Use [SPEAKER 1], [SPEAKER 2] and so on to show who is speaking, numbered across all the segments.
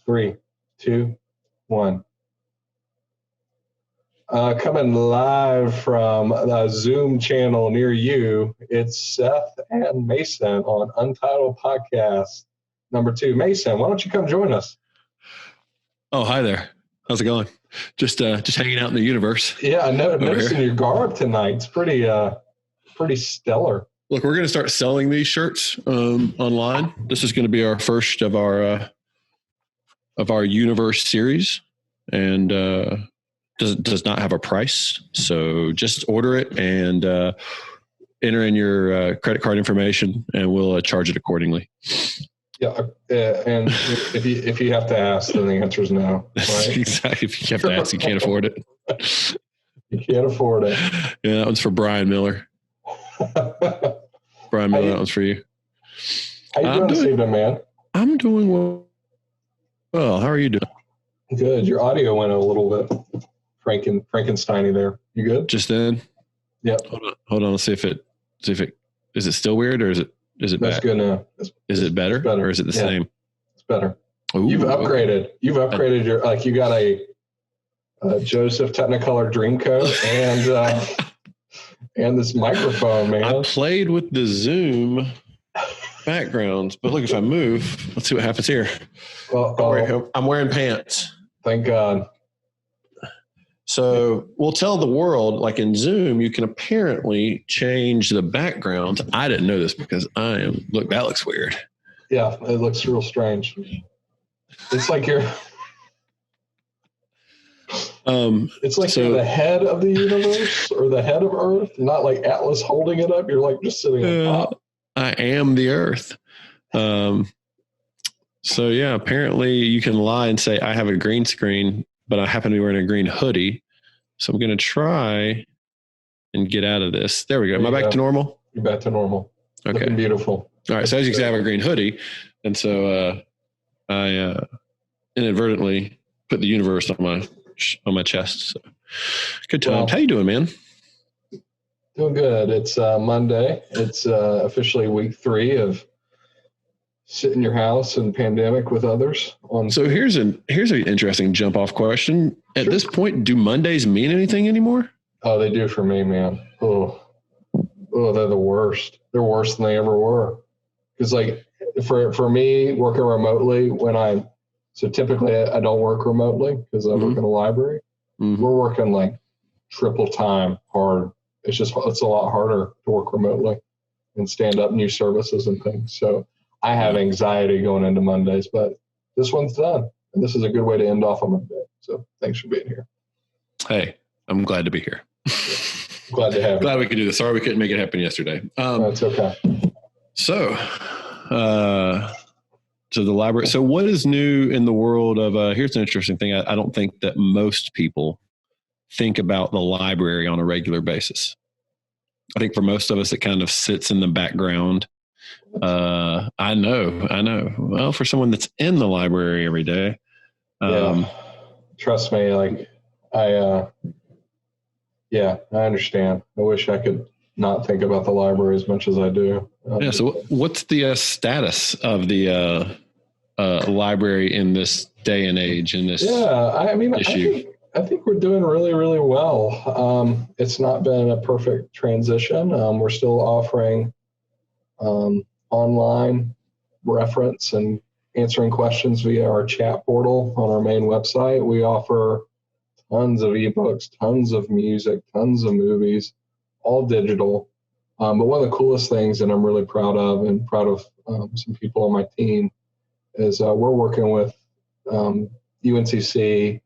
[SPEAKER 1] 3, 2, 1. Coming live from a Zoom channel near you, it's Seth and Mason on Untitled Podcast number 2. Mason, why don't you come join us?
[SPEAKER 2] Oh, hi there. How's it going? Just hanging out in the universe.
[SPEAKER 1] Yeah, I know. Noticing your garb tonight. It's pretty stellar.
[SPEAKER 2] Look, we're going to start selling these shirts online. This is going to be our first of our universe series, and does not have a price. So just order it and enter in your credit card information, and we'll charge it accordingly.
[SPEAKER 1] Yeah, and if you have to ask, then the answer is no. Right?
[SPEAKER 2] Exactly. If you have to ask, you can't afford it.
[SPEAKER 1] You can't afford it.
[SPEAKER 2] Yeah, that one's for Brian Miller. Brian Miller, that one's for you.
[SPEAKER 1] How you doing this evening, man?
[SPEAKER 2] I'm doing well. Well, how are you doing?
[SPEAKER 1] Good. Your audio went a little bit Frankenstein-y there. You good?
[SPEAKER 2] Just then?
[SPEAKER 1] Yeah.
[SPEAKER 2] Hold on. Let's see if it is it still weird, or is it bad?
[SPEAKER 1] That's good now.
[SPEAKER 2] Is it better, or is it the same? It's
[SPEAKER 1] better.
[SPEAKER 2] Ooh,
[SPEAKER 1] You've upgraded.
[SPEAKER 2] Okay.
[SPEAKER 1] You've upgraded you got a Joseph Technicolor Dreamcoat and this microphone, man.
[SPEAKER 2] I played with the Zoom backgrounds, but look, if I move, let's see what happens here. I'm wearing pants.
[SPEAKER 1] Thank God.
[SPEAKER 2] So we'll tell the world, like in Zoom, you can apparently change the background. I didn't know this because that looks weird.
[SPEAKER 1] Yeah, it looks real strange. It's like you're you're the head of the universe or the head of Earth, not like Atlas holding it up. You're like just sitting on top.
[SPEAKER 2] I am the Earth. So yeah, apparently you can lie and say I have a green screen, but I happen to be wearing a green hoodie. So I'm going to try and get out of this. There we go. Am I back to normal?
[SPEAKER 1] You're back to normal. Okay. Looking beautiful.
[SPEAKER 2] All right. So as you can see, I have a green hoodie. And so I inadvertently put the universe on my chest. So good time. How you doing, man?
[SPEAKER 1] Doing good. It's Monday. It's officially week 3 of sit in your house and pandemic with others.
[SPEAKER 2] So here's an interesting jump off question. At this point, do Mondays mean anything anymore?
[SPEAKER 1] Oh, they do for me, man. Oh, they're the worst. They're worse than they ever were. Because like for me, working remotely, so typically I don't work remotely because I work in a library. Mm-hmm. We're working like triple time hard. It's a lot harder to work remotely and stand up new services and things. So I have anxiety going into Mondays, but this one's done. And this is a good way to end off on Monday. So thanks for being here.
[SPEAKER 2] Hey, I'm glad to be here.
[SPEAKER 1] Glad to have you.
[SPEAKER 2] Glad we could do this. Sorry we couldn't make it happen yesterday.
[SPEAKER 1] That's okay.
[SPEAKER 2] So the library. So what is new in the world of, here's an interesting thing. I don't think that most people think about the library on a regular basis. I think for most of us, it kind of sits in the background. I know. Well, for someone that's in the library every day.
[SPEAKER 1] Trust me. Like I understand. I wish I could not think about the library as much as I do.
[SPEAKER 2] So what's the status of the library in this day and age in this issue?
[SPEAKER 1] I think we're doing really, really well. It's not been a perfect transition. We're still offering online reference and answering questions via our chat portal on our main website. We offer tons of ebooks, tons of music, tons of movies, all digital. But one of the coolest things that I'm really proud of some people on my team is we're working with UNCC,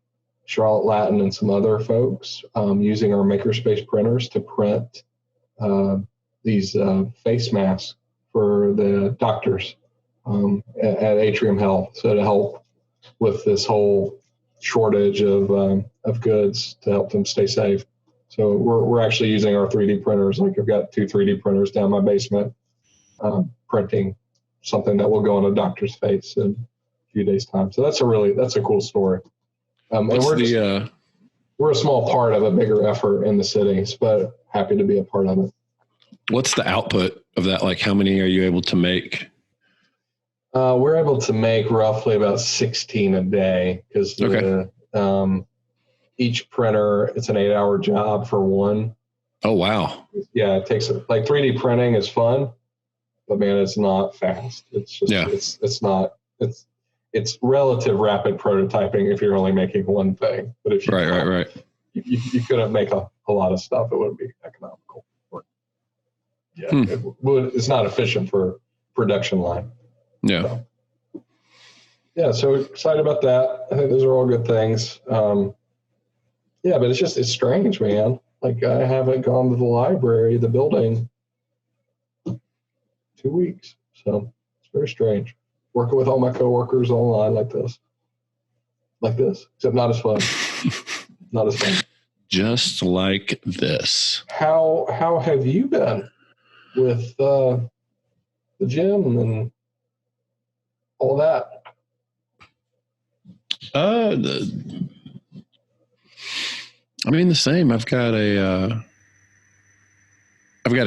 [SPEAKER 1] Charlotte Latin, and some other folks using our makerspace printers to print these face masks for the doctors at Atrium Health. So to help with this whole shortage of goods to help them stay safe. So we're actually using our 3D printers. Like I've got 2 3D printers down my basement printing something that will go on a doctor's face in a few days' time. So that's a cool story. And we're a small part of a bigger effort in the cities, but happy to be a part of it.
[SPEAKER 2] What's the output of that? Like how many are you able to make?
[SPEAKER 1] We're able to make roughly about 16 a day because each printer, it's an 8-hour job for one.
[SPEAKER 2] Oh, wow.
[SPEAKER 1] Yeah, it takes like 3D printing is fun, but man, it's not fast. It's just it's relative rapid prototyping if you're only making one thing. But if you
[SPEAKER 2] right.
[SPEAKER 1] You couldn't make a lot of stuff, it wouldn't be economical. It's not efficient for production line.
[SPEAKER 2] Yeah.
[SPEAKER 1] So excited about that. I think those are all good things. But it's strange, man. Like I haven't gone to the library, the building, 2 weeks. So it's very strange. Working with all my coworkers online like this, except not as fun. Not as fun.
[SPEAKER 2] Just like this.
[SPEAKER 1] How have you been with the gym and all that?
[SPEAKER 2] The same. I've got a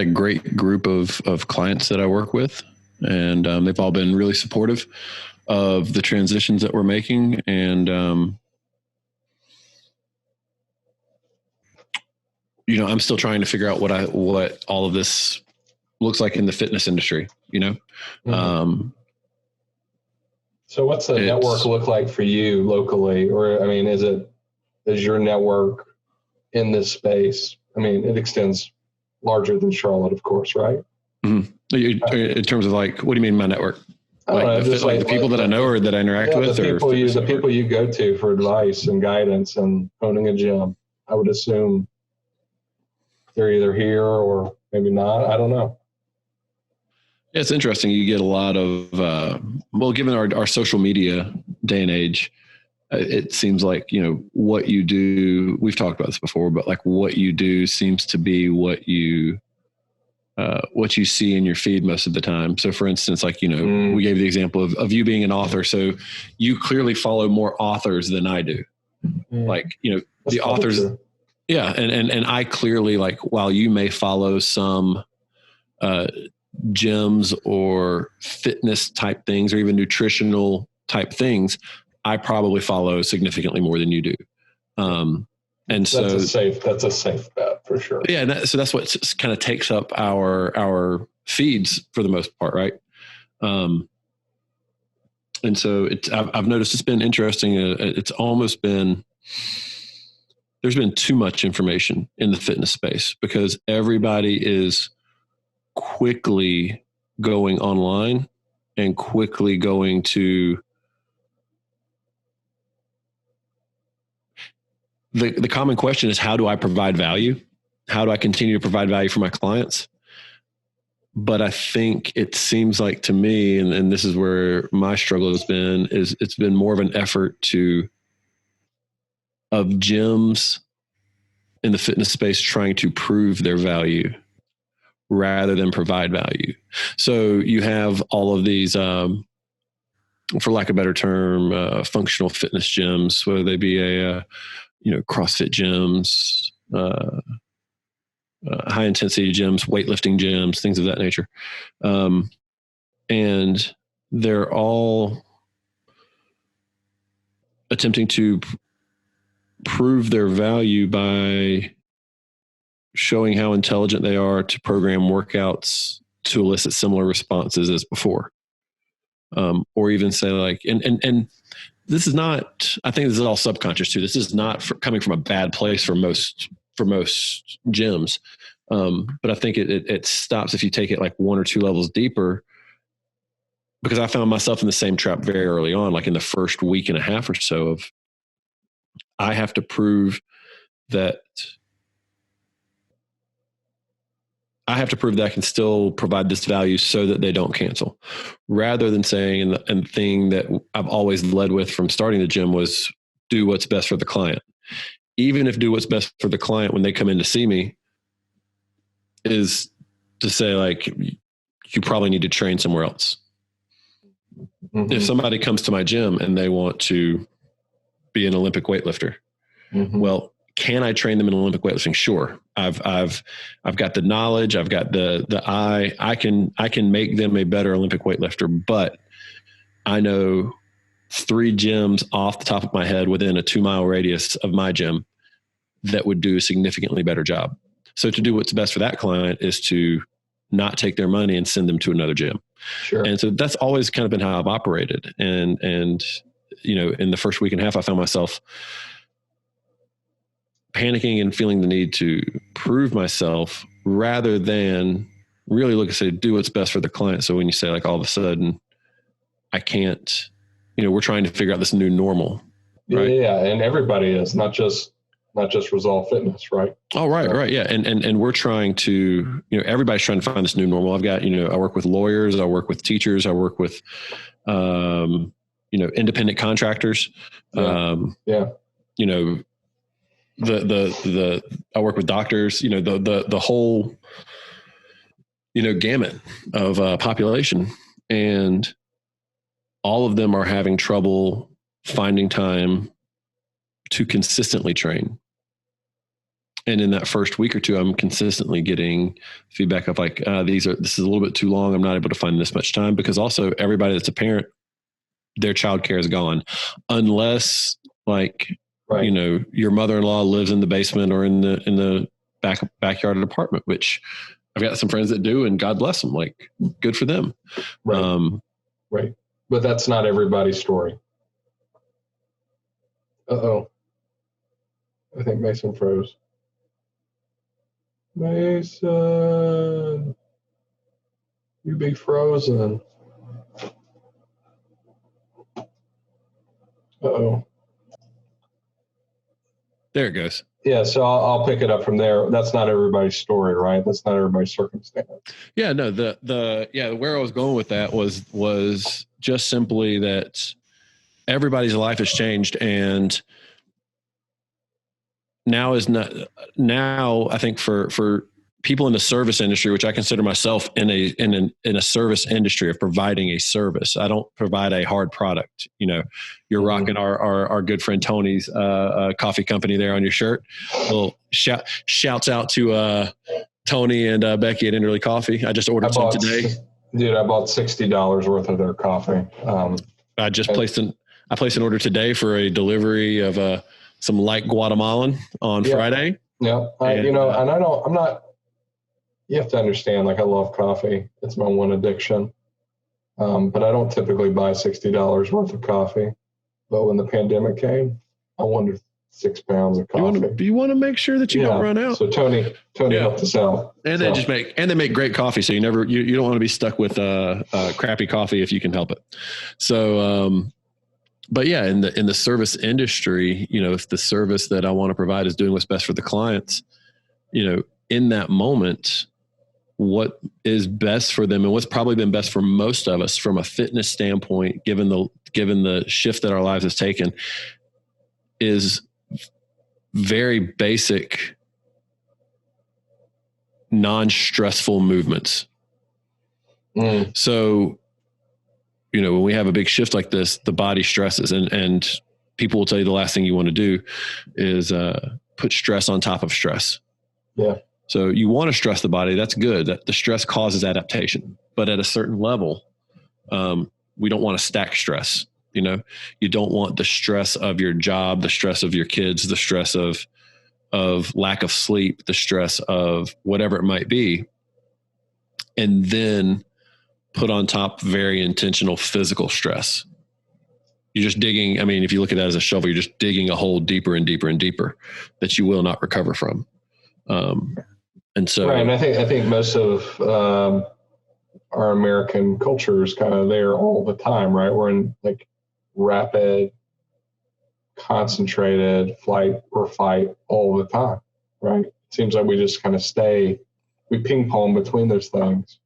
[SPEAKER 2] great group of clients that I work with, and they've all been really supportive of the transitions that we're making. And, I'm still trying to figure out what all of this looks like in the fitness industry,
[SPEAKER 1] Mm-hmm. So what's the network look like for you locally? Or, is your network in this space? It extends larger than Charlotte, of course, right?
[SPEAKER 2] Mm-hmm. In terms of what do you mean my network? The people that I know or that I interact with?
[SPEAKER 1] The people you go to for advice and guidance and owning a gym. I would assume they're either here or maybe not. I don't know.
[SPEAKER 2] Yeah, it's interesting. You get a lot of, given our social media day and age, it seems like, what you do, we've talked about this before, but what you do seems to be what you see in your feed most of the time. So for instance, we gave the example of you being an author. So you clearly follow more authors than I do. The authors. True. Yeah. And I clearly while you may follow some, gyms or fitness type things or even nutritional type things, I probably follow significantly more than you do. And
[SPEAKER 1] that's a safe bet for sure.
[SPEAKER 2] Yeah. So that's what kind of takes up our feeds for the most part. Right. And so I've noticed it's been interesting. It's almost been, there's been too much information in the fitness space because everybody is quickly going online and quickly going to the common question is, how do I provide value? How do I continue to provide value for my clients? But I think it seems like to me, and this is where my struggle has been, is it's been more of an effort of gyms in the fitness space trying to prove their value rather than provide value. So you have all of these, for lack of a better term, functional fitness gyms, whether they be CrossFit gyms, high intensity gyms, weightlifting gyms, things of that nature. And they're all attempting to prove their value by showing how intelligent they are to program workouts to elicit similar responses as before. Or even say and this is not, I think this is all subconscious too. This is not coming from a bad place for most gyms. But I think it stops if you take it one or two levels deeper, because I found myself in the same trap very early on, in the first week and a half or so of, I have to prove that I can still provide this value so that they don't cancel, rather than saying, and the thing that I've always led with from starting the gym was do what's best for the client. Even if do what's best for the client when they come in to see me is to say you probably need to train somewhere else. Mm-hmm. If somebody comes to my gym and they want to be an Olympic weightlifter, mm-hmm. Well, can I train them in Olympic weightlifting? Sure. I've got the knowledge. I've got the eye. I can make them a better Olympic weightlifter, but I know 3 gyms off the top of my head within a 2-mile radius of my gym that would do a significantly better job. So to do what's best for that client is to not take their money and send them to another gym.
[SPEAKER 1] Sure.
[SPEAKER 2] And so that's always kind of been how I've operated. And, in the first week and a half, I found myself panicking and feeling the need to prove myself rather than really look and say, do what's best for the client. So when you say, like, all of a sudden I can't, we're trying to figure out this new normal. Right?
[SPEAKER 1] Yeah. And everybody is not just Resolve Fitness, right?
[SPEAKER 2] Oh, right. Right. Yeah. And we're trying to, everybody's trying to find this new normal. I've got, I work with lawyers, I work with teachers, I work with, independent contractors. I work with doctors, the whole, gamut of population, and all of them are having trouble finding time to consistently train. And in that first week or two, I'm consistently getting feedback of like, this is a little bit too long. I'm not able to find this much time, because also everybody that's a parent, their childcare is gone, unless your mother-in-law lives in the basement or in the backyard apartment, which I've got some friends that do, and God bless them, like, good for them.
[SPEAKER 1] Right. Right. But that's not everybody's story. Uh-oh. I think Mason froze. Mason, you be frozen. Uh-oh.
[SPEAKER 2] There it goes.
[SPEAKER 1] Yeah, so I'll pick it up from there. That's not everybody's story, right? That's not everybody's circumstance.
[SPEAKER 2] Yeah, no, where I was going with that was just simply that everybody's life has changed, and now I think for people in the service industry, which I consider myself in a service industry of providing a service. I don't provide a hard product. You're rocking our good friend Tony's coffee company there on your shirt. Well, shouts out to Tony and Becky at Enderley Coffee. I just ordered some today.
[SPEAKER 1] Dude, I bought $60 worth of their coffee.
[SPEAKER 2] I placed an order today for a delivery of some light Guatemalan on Friday.
[SPEAKER 1] Yeah, you have to understand, like, I love coffee. It's my one addiction. But I don't typically buy $60 worth of coffee. But when the pandemic came, I wanted 6 pounds of coffee.
[SPEAKER 2] You want to make sure that you don't run out.
[SPEAKER 1] So Tony helped us out.
[SPEAKER 2] And they make great coffee. So you don't want to be stuck with crappy coffee if you can help it. So, but yeah, in the service industry, if the service that I want to provide is doing what's best for the clients, in that moment, what is best for them and what's probably been best for most of us from a fitness standpoint, given the shift that our lives has taken, is very basic, non-stressful movements. So, when we have a big shift like this, the body stresses, and people will tell you the last thing you want to do is put stress on top of stress.
[SPEAKER 1] Yeah.
[SPEAKER 2] So you want to stress the body. That's good. That the stress causes adaptation, but at a certain level, we don't want to stack stress. You don't want the stress of your job, the stress of your kids, the stress of lack of sleep, the stress of whatever it might be, and then put on top very intentional physical stress. You're just digging. I mean, if you look at that as a shovel, you're just digging a hole deeper and deeper and deeper that you will not recover from. And so,
[SPEAKER 1] right. And I think most of our American culture is kind of there all the time, right? We're in like rapid, concentrated flight or fight all the time, right? It seems like we just kind of we ping pong between those things.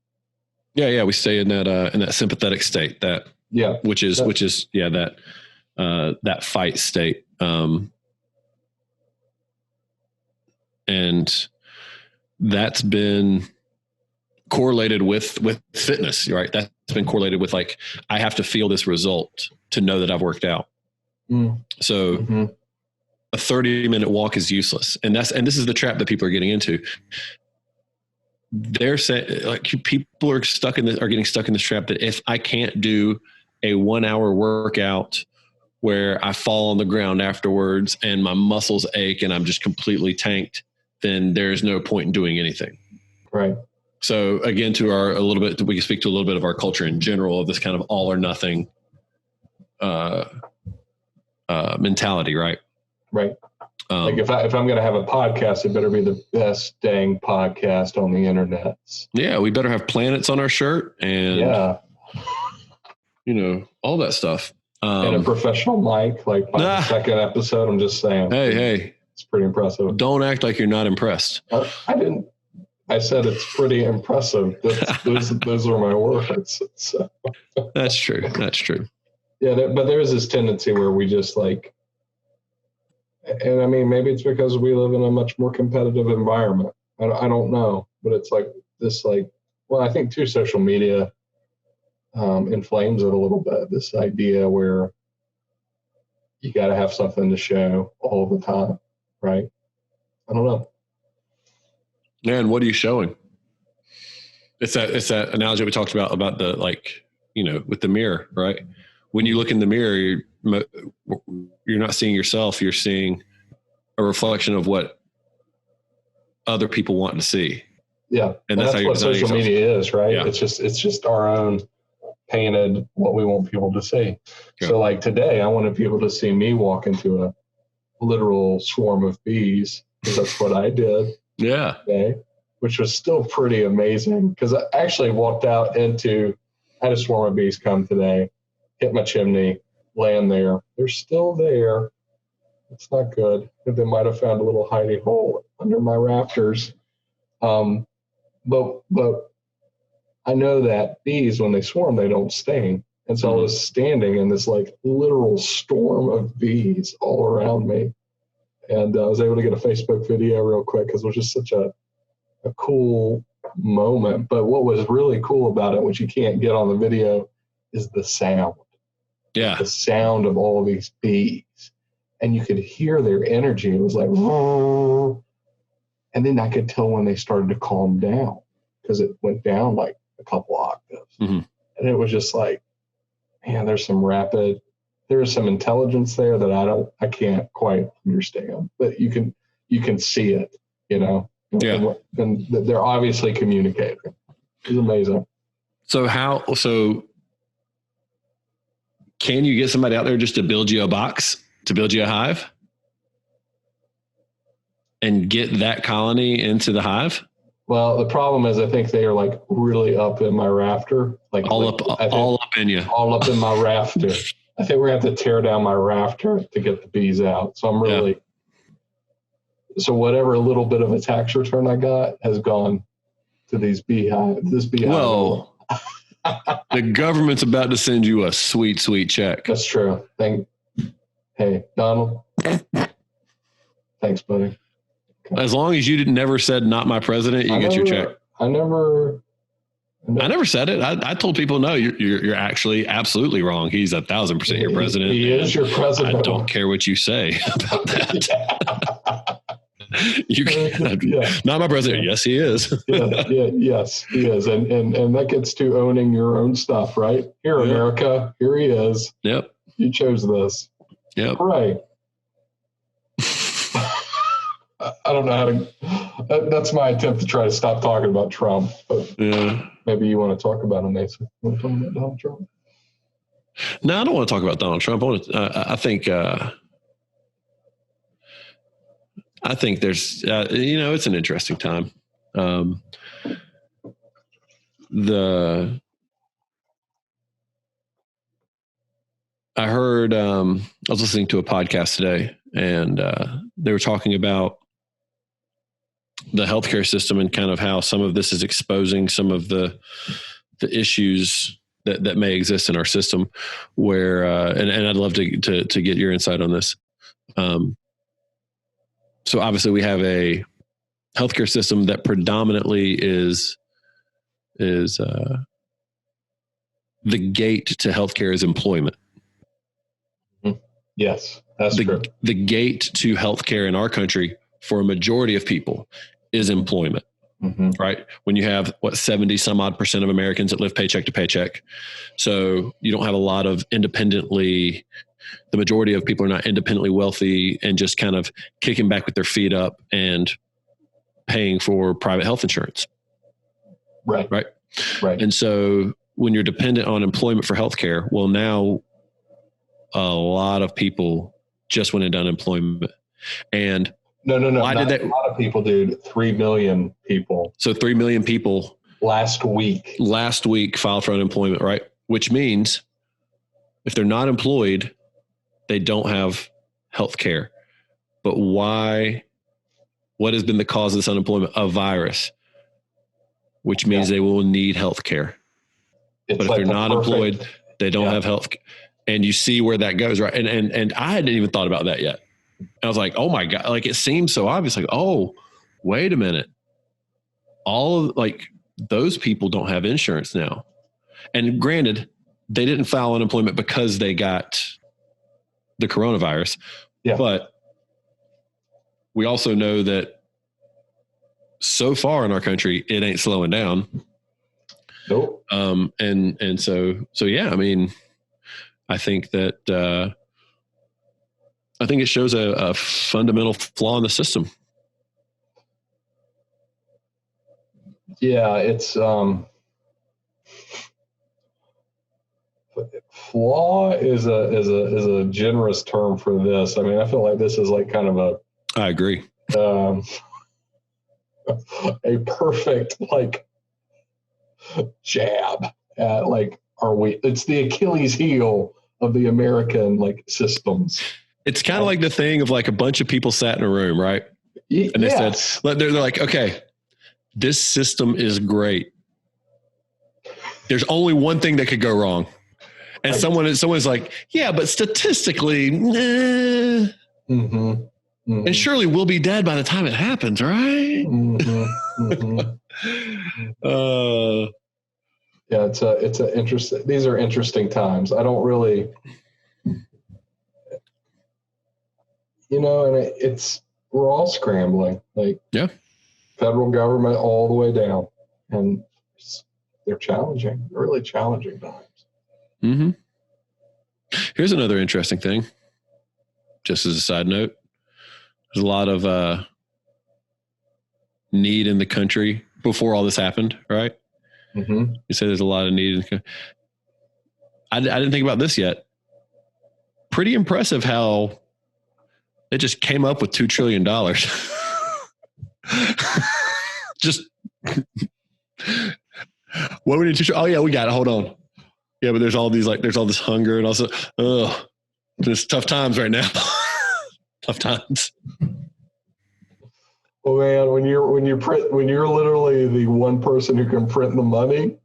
[SPEAKER 2] Yeah. We stay in that sympathetic state which is that fight state. And that's been correlated with fitness, right? That's been correlated with, like, I have to feel this result to know that I've worked out. So a 30-minute walk is useless. And this is the trap that people are getting into. They're saying, like, people are getting stuck in this trap that if I can't do a 1 hour workout where I fall on the ground afterwards and my muscles ache and I'm just completely tanked, then there's no point in doing anything.
[SPEAKER 1] Right.
[SPEAKER 2] So again, we can speak to a little bit of our culture in general of this kind of all or nothing mentality, right?
[SPEAKER 1] Right. Like if I'm going to have a podcast, it better be the best dang podcast on the internet.
[SPEAKER 2] Yeah, we better have planets on our shirt and all that stuff.
[SPEAKER 1] And a professional mic, like by the second episode. I'm just saying.
[SPEAKER 2] Hey,
[SPEAKER 1] it's pretty impressive.
[SPEAKER 2] Don't act like you're not impressed.
[SPEAKER 1] I didn't. I said it's pretty impressive. Those are my words. So.
[SPEAKER 2] That's true. That's true.
[SPEAKER 1] Yeah, but there's this tendency where we just like. And I mean, maybe it's because we live in a much more competitive environment. I don't know, but it's like this, well, I think too, social media inflames it a little bit. This idea where you got to have something to show all the time, right? I don't know.
[SPEAKER 2] Man, what are you showing? It's that analogy we talked about the with the mirror, right? When you look in the mirror, you're not seeing yourself. You're seeing a reflection of what other people want to see.
[SPEAKER 1] Yeah, and that's what social media is, right? Yeah. It's just our own painted what we want people to see. Yeah. So like today, I wanted people to see me walk into a literal swarm of bees because that's what I did.
[SPEAKER 2] Yeah.
[SPEAKER 1] Today, which was still pretty amazing because I actually walked out I had a swarm of bees come today, hit my chimney, land there. They're still there. It's not good. They might have found a little hidey hole under my rafters. But I know that bees, when they swarm, they don't sting. And so I was standing in this like literal storm of bees all around me. And I was able to get a Facebook video real quick because it was just such a cool moment. But what was really cool about it, which you can't get on the video, is the sound.
[SPEAKER 2] Yeah.
[SPEAKER 1] The sound of all these bees. And you could hear their energy. It was like, and then I could tell when they started to calm down because it went down like a couple octaves. Mm-hmm. And it was just like, man, there's some intelligence there that I can't quite understand, but you can see it, Yeah. And they're obviously communicating. It's amazing.
[SPEAKER 2] So can you get somebody out there just to build you a box, to build you a hive and get that colony into the hive?
[SPEAKER 1] Well, the problem is I think they are like really up in my rafter.
[SPEAKER 2] All up in you.
[SPEAKER 1] All up in my rafter. I think we're going to have to tear down my rafter to get the bees out. So I'm really, so whatever little bit of a tax return I got has gone to these beehives. This beehive.
[SPEAKER 2] Well, the government's about to send you a sweet, sweet check.
[SPEAKER 1] That's true. Hey, Donald. Thanks, buddy. Okay.
[SPEAKER 2] As long as you never said "not my president," you get your check.
[SPEAKER 1] I never
[SPEAKER 2] said it. I told people, no, you're actually absolutely wrong. He's 1,000% your president.
[SPEAKER 1] He is your president.
[SPEAKER 2] I don't care what you say about that. You can, not my president. Yes, he is.
[SPEAKER 1] Yes, he is. And that gets to owning your own stuff, right? Here, America, here he is.
[SPEAKER 2] Yep.
[SPEAKER 1] You chose this.
[SPEAKER 2] Yep.
[SPEAKER 1] Right. I don't know how to. That's my attempt to try to stop talking about Trump. But maybe you want to talk about him, Mason. You want to talk about Donald Trump?
[SPEAKER 2] No, I don't want to talk about Donald Trump. I think there's, it's an interesting time. I heard, I was listening to a podcast today and they were talking about the healthcare system and kind of how some of this is exposing some of the issues that may exist in our system where, and I'd love to get your insight on this. So obviously we have a healthcare system that predominantly is the gate to healthcare is employment.
[SPEAKER 1] Yes, that's true.
[SPEAKER 2] The gate to healthcare in our country for a majority of people is employment. right? When you have 70 some odd % of Americans that live paycheck to paycheck. So you don't have a lot of the majority of people are not independently wealthy and just kind of kicking back with their feet up and paying for private health insurance.
[SPEAKER 1] Right.
[SPEAKER 2] And so when you're dependent on employment for healthcare, well, now a lot of people just went into unemployment. And
[SPEAKER 1] no. Why did that? A lot of people, dude. 3 million people.
[SPEAKER 2] So 3 million people
[SPEAKER 1] last week
[SPEAKER 2] filed for unemployment, right? Which means if they're not employed, they don't have health care. But why? What has been the cause of this unemployment? A virus, which means they will need health care. But if they're not employed, they don't have health. And you see where that goes, right? And I hadn't even thought about that yet. I was like, oh my God, like it seems so obvious. Like, oh, wait a minute. All of those people don't have insurance now. And granted, they didn't file unemployment because they got the coronavirus. Yeah. But we also know that so far in our country, it ain't slowing down.
[SPEAKER 1] Nope.
[SPEAKER 2] And so yeah, I mean, I think that, I think it shows a fundamental flaw in the system.
[SPEAKER 1] Yeah, it's flaw is a generous term for this. I mean, I feel like this is like kind of
[SPEAKER 2] I agree.
[SPEAKER 1] A perfect jab at it's the Achilles heel of the American systems.
[SPEAKER 2] It's kind of like the thing of a bunch of people sat in a room, right? And they said, they're like, okay, this system is great. There's only one thing that could go wrong. And someone's like, yeah, but statistically, nah. And surely we'll be dead by the time it happens, right?
[SPEAKER 1] Yeah, it's a interesting. These are interesting times. I don't really, and we're all scrambling. Federal government all the way down, and they're challenging. They're really challenging times.
[SPEAKER 2] Mm-hmm. Here's another interesting thing. Just as a side note, there's a lot of need in the country before all this happened, right?
[SPEAKER 1] Mm-hmm.
[SPEAKER 2] You say there's a lot of need in the country. I didn't think about this yet. Pretty impressive how they just came up with $2 trillion. Just what we need to. Oh yeah, we got it. Hold on. Yeah, but there's all these there's all this hunger and also there's tough times right now. Tough times.
[SPEAKER 1] Well, man, when you're literally the one person who can print the money,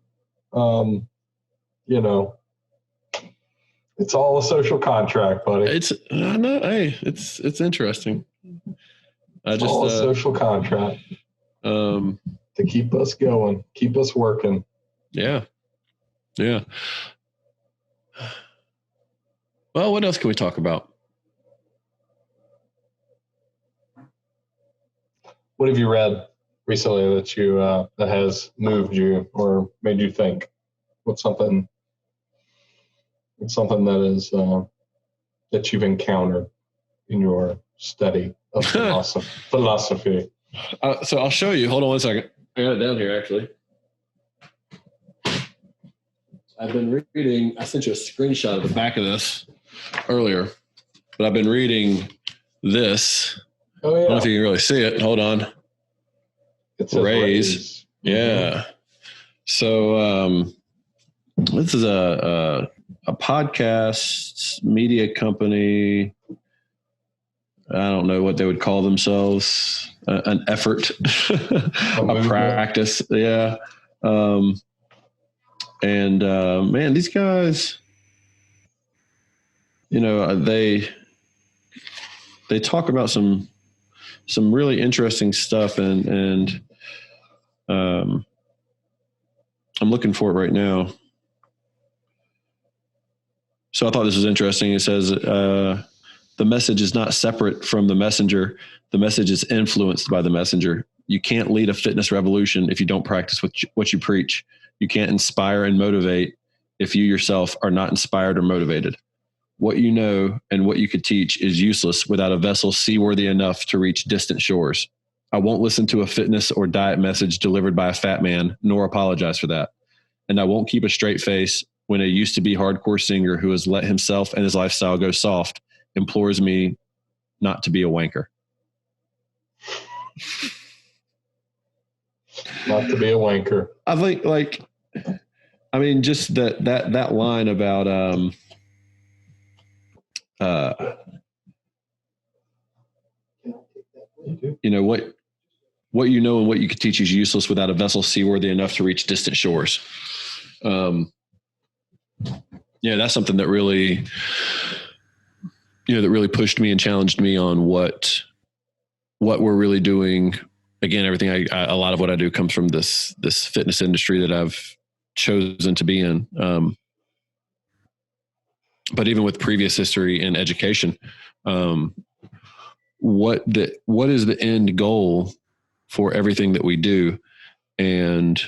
[SPEAKER 1] it's all a social contract, buddy.
[SPEAKER 2] It's interesting.
[SPEAKER 1] It's all a social contract. To keep us going, keep us working.
[SPEAKER 2] Yeah. Yeah. Well, what else can we talk about?
[SPEAKER 1] What have you read recently that that has moved you or made you think? What's something that is that you've encountered in your study of philosophy?
[SPEAKER 2] So I'll show you. Hold on one second. I got it down here, actually. I've been reading. I sent you a screenshot of the back of this earlier, but I've been reading this.
[SPEAKER 1] Oh, yeah.
[SPEAKER 2] I don't know if you can really see it. Hold on.
[SPEAKER 1] It says Raise.
[SPEAKER 2] Yeah. Mm-hmm. So this is a podcast media company. I don't know what they would call themselves. An effort, a practice. Yeah. And man, these guys, they talk about some really interesting stuff, and I'm looking for it right now. So I thought this was interesting. It says the message is not separate from the messenger. The message is influenced by the messenger. You can't lead a fitness revolution if you don't practice what you preach. You can't inspire and motivate if you yourself are not inspired or motivated. What you know and what you could teach is useless without a vessel seaworthy enough to reach distant shores. I won't listen to a fitness or diet message delivered by a fat man, nor apologize for that. And I won't keep a straight face when a used to be hardcore singer who has let himself and his lifestyle go soft implores me not to be a wanker.
[SPEAKER 1] Not to be a wanker.
[SPEAKER 2] I think just that line about, what you know and what you could teach is useless without a vessel seaworthy enough to reach distant shores. That's something that really, that really pushed me and challenged me on what we're really doing. Again, everything a lot of what I do comes from this fitness industry that I've chosen to be in. But even with previous history in education, what is the end goal for everything that we do, and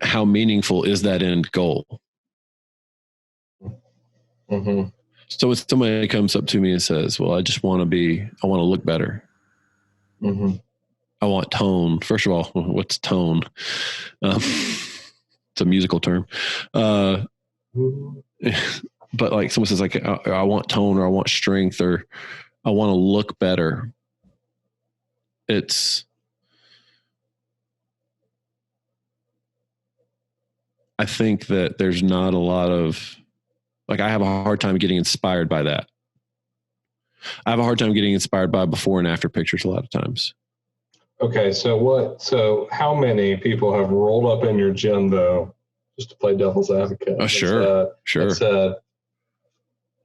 [SPEAKER 2] how meaningful is that end goal?
[SPEAKER 1] Mm-hmm.
[SPEAKER 2] So if somebody comes up to me and says, well, I want to look better.
[SPEAKER 1] Mm-hmm.
[SPEAKER 2] I want tone. First of all, what's tone? It's a musical term. But like someone says, like, I want tone, or I want strength, or I want to look better. I think that there's not a lot of, like, I have a hard time getting inspired by that. I have a hard time getting inspired by before and after pictures a lot of times.
[SPEAKER 1] Okay, so how many people have rolled up in your gym, though, just to play devil's advocate?
[SPEAKER 2] Oh, sure.
[SPEAKER 1] And said,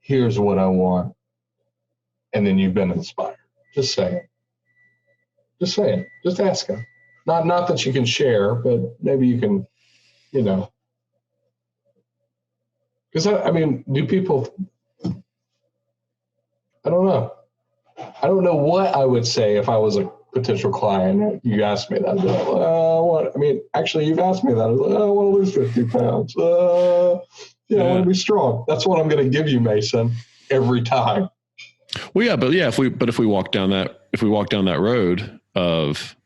[SPEAKER 1] here's what I want. And then you've been inspired. Just saying. Just ask them. Not that you can share, but maybe you can, because do people, I don't know. I don't know what I would say if I was a potential client. You asked me that. I'd be like, actually, you've asked me that. I was like, I want to lose 50 pounds. I want to be strong. That's what I'm going to give you, Mason, every time.
[SPEAKER 2] Well, yeah, if we walk down that road of,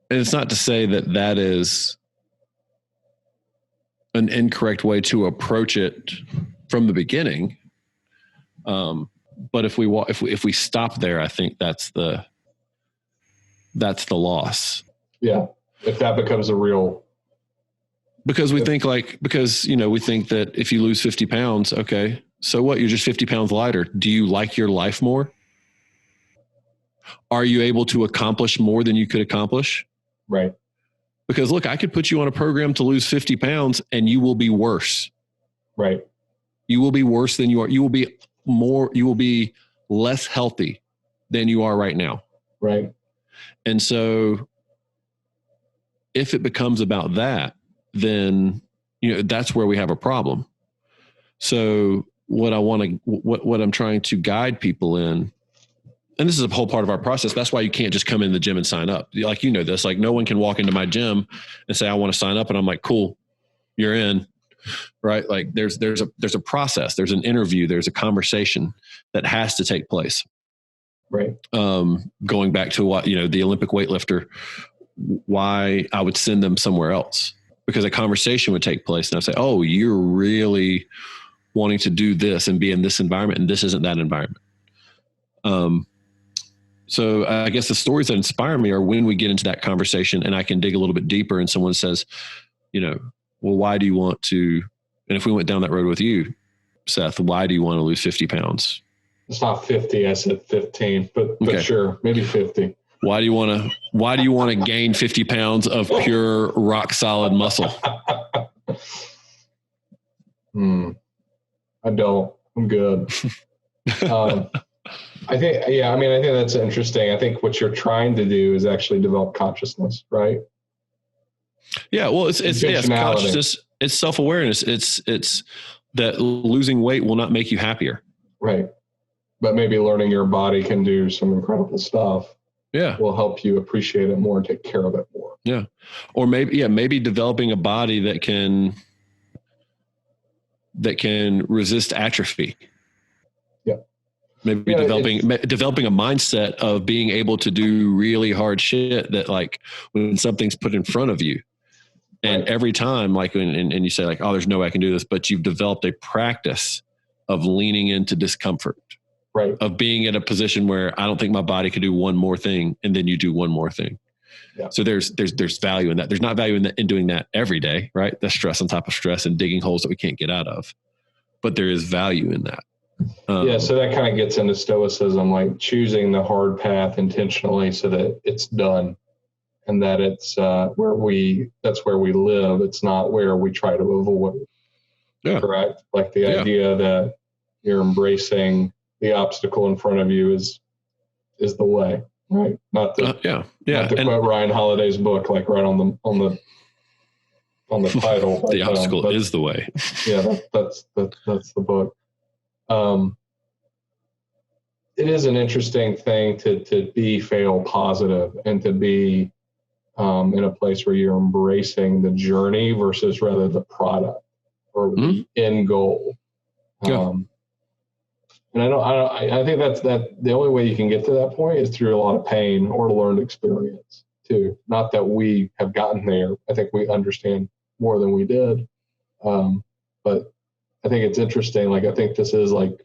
[SPEAKER 2] and it's not to say that is an incorrect way to approach it from the beginning. But if we stop there, I think that's the loss.
[SPEAKER 1] Yeah. If that becomes a real,
[SPEAKER 2] because we think that if you lose 50 pounds, okay, so what? You're just 50 pounds lighter. Do you like your life more? Are you able to accomplish more than you could accomplish?
[SPEAKER 1] Right.
[SPEAKER 2] Because look, I could put you on a program to lose 50 pounds and you will be worse.
[SPEAKER 1] Right.
[SPEAKER 2] You will be worse than you are. You will be less healthy than you are right now.
[SPEAKER 1] Right.
[SPEAKER 2] And so if it becomes about that, then, that's where we have a problem. So what I'm trying to guide people in, and this is a whole part of our process. That's why you can't just come in the gym and sign up. Like, this, like no one can walk into my gym and say, I want to sign up. And I'm like, cool, you're in. Right. Like there's a process, there's an interview, there's a conversation that has to take place.
[SPEAKER 1] Right.
[SPEAKER 2] Going back to what, the Olympic weightlifter, why I would send them somewhere else, because a conversation would take place and I'd say, oh, you're really wanting to do this and be in this environment, and this isn't that environment. So I guess the stories that inspire me are when we get into that conversation and I can dig a little bit deeper and someone says, well, why do you want to, and if we went down that road with you, Seth, why do you want to lose 50 pounds?
[SPEAKER 1] It's not 50. I said 15, but
[SPEAKER 2] okay.
[SPEAKER 1] Sure. Maybe 50.
[SPEAKER 2] Why do you want to gain 50 pounds of pure rock solid muscle?
[SPEAKER 1] I don't, I'm good. I think that's interesting. I think what you're trying to do is actually develop consciousness, right?
[SPEAKER 2] Yeah. Well, it's consciousness. It's self-awareness. It's that losing weight will not make you happier.
[SPEAKER 1] Right. but maybe learning your body can do some incredible stuff.
[SPEAKER 2] Yeah.
[SPEAKER 1] Will help you appreciate it more and take care of it more.
[SPEAKER 2] Yeah. Or maybe developing a body that can resist atrophy.
[SPEAKER 1] Yeah.
[SPEAKER 2] Maybe developing a mindset of being able to do really hard shit that, like, when something's put in front of you, and every time, like, and you say, like, oh, there's no way I can do this, but you've developed a practice of leaning into discomfort,
[SPEAKER 1] right?
[SPEAKER 2] Of being in a position where I don't think my body could do one more thing, and then you do one more thing.
[SPEAKER 1] Yeah.
[SPEAKER 2] So there's value in that. There's not value in doing that every day, right? That's stress on top of stress and digging holes that we can't get out of. But there is value in that.
[SPEAKER 1] So that kind of gets into stoicism, like choosing the hard path intentionally so that it's done, and that it's that's where we live. It's not where we try to avoid.
[SPEAKER 2] Yeah.
[SPEAKER 1] Correct. Like the idea that you're embracing the obstacle in front of you is the way, right? Not to Not to quote Ryan Holiday's book, like right on the title.
[SPEAKER 2] The obstacle is the way.
[SPEAKER 1] Yeah, that's the book. It is an interesting thing to be fail positive and to be in a place where you're embracing the journey versus rather the product or the end goal. And I think that's the only way you can get to that point is through a lot of pain or learned experience too. Not that we have gotten there. I think we understand more than we did. But I think it's interesting. Like, I think this is like,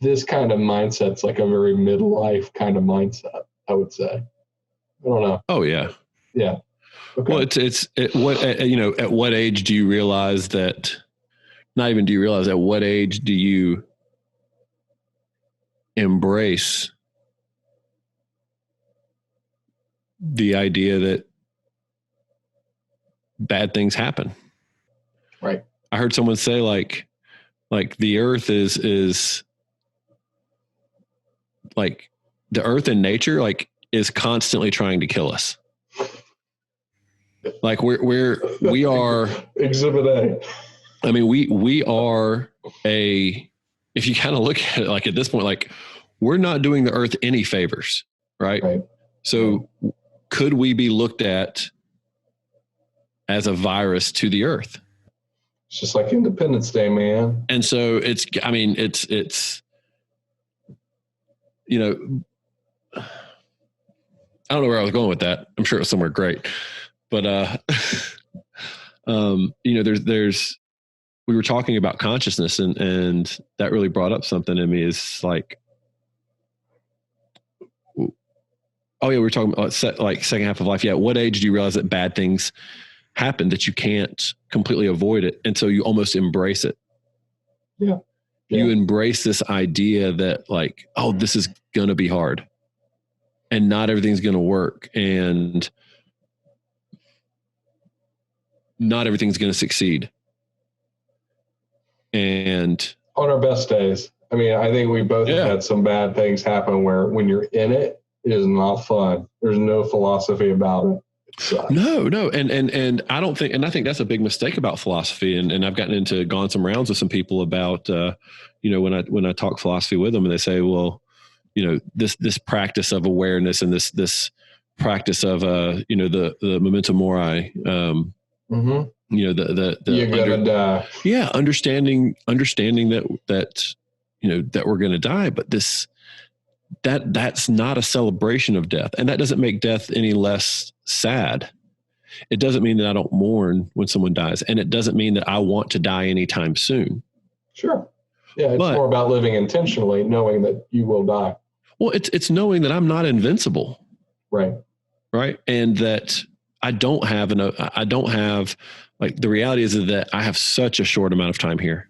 [SPEAKER 1] this kind of mindset's like a very midlife kind of mindset, I would say. I don't know.
[SPEAKER 2] Oh yeah.
[SPEAKER 1] Yeah. Okay.
[SPEAKER 2] Well, at what age do you realize that, not even do you realize, at what age do you embrace the idea that bad things happen?
[SPEAKER 1] Right.
[SPEAKER 2] I heard someone say like the earth is like the earth and nature like is constantly trying to kill us. Like we are
[SPEAKER 1] Exhibit A.
[SPEAKER 2] I mean, we are if you kind of look at it, like at this point, like we're not doing the earth any favors, right? So could we be looked at as a virus to the earth?
[SPEAKER 1] It's just like Independence Day, man.
[SPEAKER 2] And so it's you know, I don't know where I was going with that. I'm sure it was somewhere great, but there's we were talking about consciousness, and that really brought up something in me. Is like, oh yeah, we were talking about second half of life. Yeah, at what age do you realize that bad things happen, that you can't completely avoid it, and so you almost embrace it?
[SPEAKER 1] Yeah.
[SPEAKER 2] You embrace this idea that like, oh, this is going to be hard and not everything's going to work and not everything's going to succeed. And
[SPEAKER 1] on our best days, I mean, I think we both have had some bad things happen where when you're in it, it is not fun. There's no philosophy about it.
[SPEAKER 2] No. And I don't think, and I think that's a big mistake about philosophy. And I've gone some rounds with some people about, when I talk philosophy with them and they say, well, this practice of awareness and this practice of, the memento mori, understanding that we're going to die, but that's not a celebration of death. And that doesn't make death any less sad. It doesn't mean that I don't mourn when someone dies. And it doesn't mean that I want to die anytime soon.
[SPEAKER 1] Sure. Yeah. It's more about living intentionally, knowing that you will die.
[SPEAKER 2] Well, it's knowing that I'm not invincible.
[SPEAKER 1] Right.
[SPEAKER 2] Right. And that I don't have like, the reality is that I have such a short amount of time here,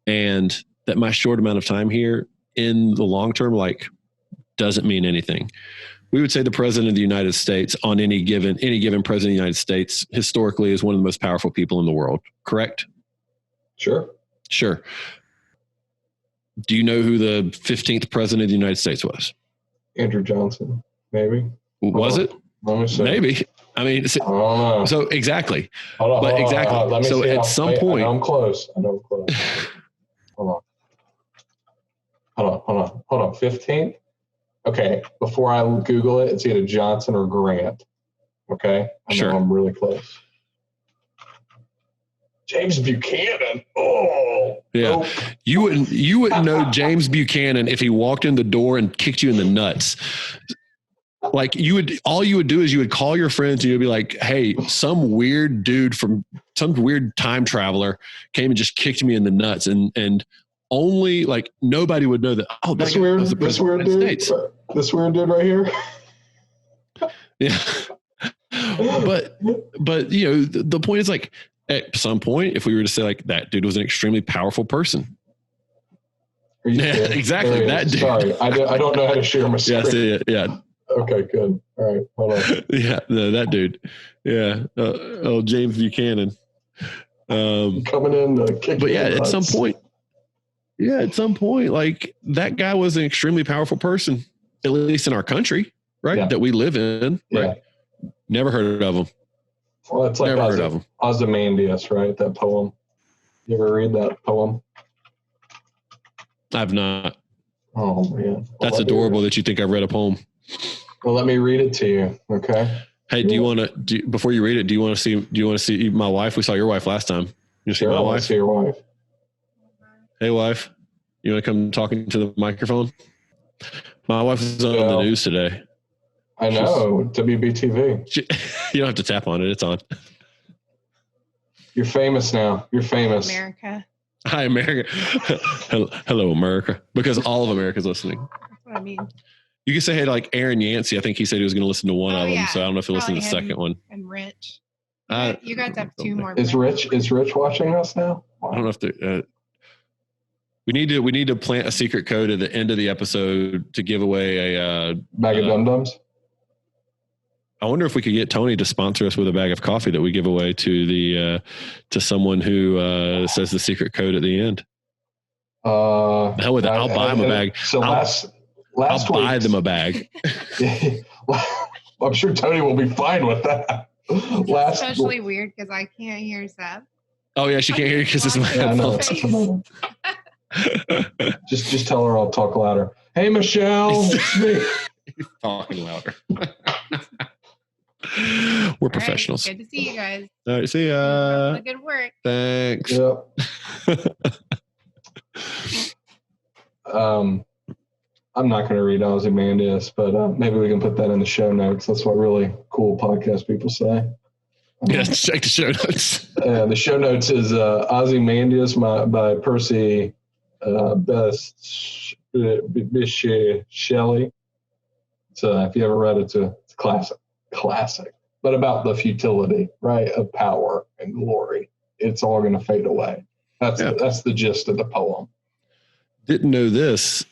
[SPEAKER 2] and that my short amount of time here in the long term, like, doesn't mean anything. We would say the president of the United States, on any given president of the United States, historically is one of the most powerful people in the world. Correct?
[SPEAKER 1] Sure.
[SPEAKER 2] Do you know who the 15th president of the United States was?
[SPEAKER 1] Andrew Johnson, maybe.
[SPEAKER 2] Was it? Maybe. I mean,
[SPEAKER 1] I don't know.
[SPEAKER 2] So exactly.
[SPEAKER 1] Hold on.
[SPEAKER 2] So at some point,
[SPEAKER 1] I know I'm close. Hold on. hold on, 15th? Okay, before I Google it, it's either Johnson or Grant. Okay? I know I'm really close. James Buchanan. Oh.
[SPEAKER 2] Yeah.
[SPEAKER 1] Nope.
[SPEAKER 2] You wouldn't know James Buchanan if he walked in the door and kicked you in the nuts. Like all you would do is you would call your friends and you'd be like, hey, some weird dude from some weird time traveler came and just kicked me in the nuts. And only like nobody would know that. Oh,
[SPEAKER 1] this weird dude right here.
[SPEAKER 2] Yeah. But you know, the point is like at some point, if we were to say like that dude was an extremely powerful person. Yeah, exactly. That dude.
[SPEAKER 1] Sorry, I don't know how to share my screen.
[SPEAKER 2] Yeah, see it. Yeah.
[SPEAKER 1] Okay, good. All right, hold on.
[SPEAKER 2] Yeah, no, that dude. Yeah, James Buchanan.
[SPEAKER 1] Coming in,
[SPEAKER 2] but yeah, at some point, like that guy was an extremely powerful person, at least in our country, right? Yeah. That we live in, right? Yeah. Never heard of him.
[SPEAKER 1] Well, it's like
[SPEAKER 2] never heard of him.
[SPEAKER 1] Ozymandias, right? That poem. You ever read that poem?
[SPEAKER 2] I've not.
[SPEAKER 1] Oh man, well,
[SPEAKER 2] that's adorable that you think I've read a poem.
[SPEAKER 1] Well, let me read it to you, okay?
[SPEAKER 2] Hey, do you want to? Before you read it, do you want to see my wife? We saw your wife last time. You see my wife?
[SPEAKER 1] See your wife.
[SPEAKER 2] Hey, wife, you want to come talking to the microphone? My wife is on the news today.
[SPEAKER 1] I know, WBTV.
[SPEAKER 2] You don't have to tap on it; it's on.
[SPEAKER 1] You're famous now. You're famous.
[SPEAKER 3] America.
[SPEAKER 2] Hi, America. Hello, America. Because all of America's listening.
[SPEAKER 3] That's what I mean.
[SPEAKER 2] You can say, hey, like Aaron Yancey. I think he said he was going to listen to one of them. So I don't know if he'll listen to the second one.
[SPEAKER 3] And Rich. You guys have two more.
[SPEAKER 1] Is Rich watching us now?
[SPEAKER 2] Wow. I don't know if we need to plant a secret code at the end of the episode to give away a
[SPEAKER 1] bag of dum-dums.
[SPEAKER 2] I wonder if we could get Tony to sponsor us with a bag of coffee that we give away to someone who says the secret code at the end. Hell with it. I'll buy him a bag.
[SPEAKER 1] So I'll
[SPEAKER 2] buy them a bag.
[SPEAKER 1] I'm sure Tony will be fine with that.
[SPEAKER 3] It's especially weird because I can't hear Seth.
[SPEAKER 2] Oh yeah, she can't hear you because it's my headphones.
[SPEAKER 1] Just tell her I'll talk louder. Hey Michelle, it's me.
[SPEAKER 2] He's talking louder. We're professionals.
[SPEAKER 3] Right, good to see you guys.
[SPEAKER 2] All right, see ya.
[SPEAKER 3] Good work.
[SPEAKER 2] Thanks.
[SPEAKER 1] Yep. I'm not going to read Ozymandias, but maybe we can put that in the show notes. That's what really cool podcast people say.
[SPEAKER 2] Yeah, check the show notes.
[SPEAKER 1] The show notes is Ozymandias by Percy Bysshe Shelley. So if you haven't read it, it's a classic. But about the futility, right, of power and glory. It's all going to fade away. That's the gist of the poem.
[SPEAKER 2] Didn't know this.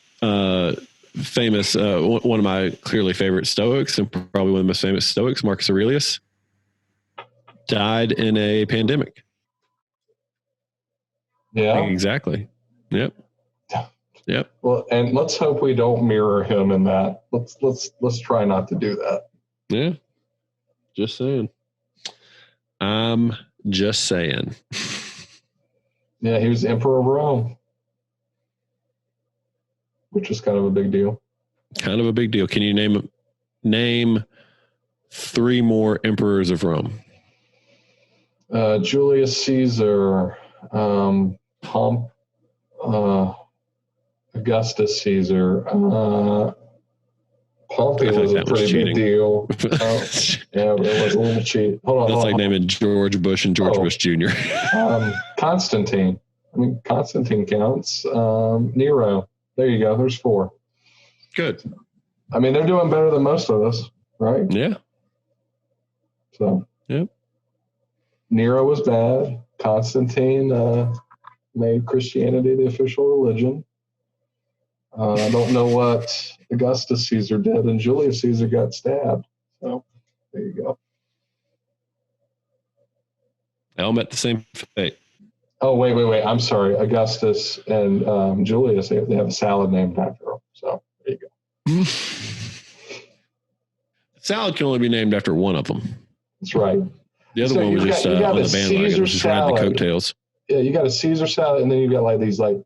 [SPEAKER 2] Famous, one of my clearly favorite Stoics, and probably one of the most famous Stoics, Marcus Aurelius, died in a pandemic.
[SPEAKER 1] Yeah,
[SPEAKER 2] exactly. Yep.
[SPEAKER 1] Well, and let's hope we don't mirror him in that. Let's try not to do that.
[SPEAKER 2] Yeah. Just saying. I'm just saying.
[SPEAKER 1] Yeah, he was Emperor of Rome, which was kind of a big deal.
[SPEAKER 2] Kind of a big deal. Can you name 3 more emperors of Rome?
[SPEAKER 1] Julius Caesar, Augustus Caesar. Pompey was a pretty big deal. Yeah, it was a little cheat. Hold on.
[SPEAKER 2] That's like naming George Bush and George Bush Jr.
[SPEAKER 1] Constantine. I mean, Constantine counts. Nero. There you go. There's 4.
[SPEAKER 2] Good.
[SPEAKER 1] I mean, they're doing better than most of us, right?
[SPEAKER 2] Yeah.
[SPEAKER 1] So.
[SPEAKER 2] Yep.
[SPEAKER 1] Nero was bad. Constantine made Christianity the official religion. I don't know what Augustus Caesar did, and Julius Caesar got stabbed. So there you go.
[SPEAKER 2] They all met the same fate.
[SPEAKER 1] Oh, wait. I'm sorry. Augustus and Julius, they have a salad named after them. So there you go.
[SPEAKER 2] Salad can only be named after one of them.
[SPEAKER 1] That's right.
[SPEAKER 2] The other one was just on the bandwagon, was just riding the coattails.
[SPEAKER 1] Yeah, you got a Caesar salad, and then you got like these like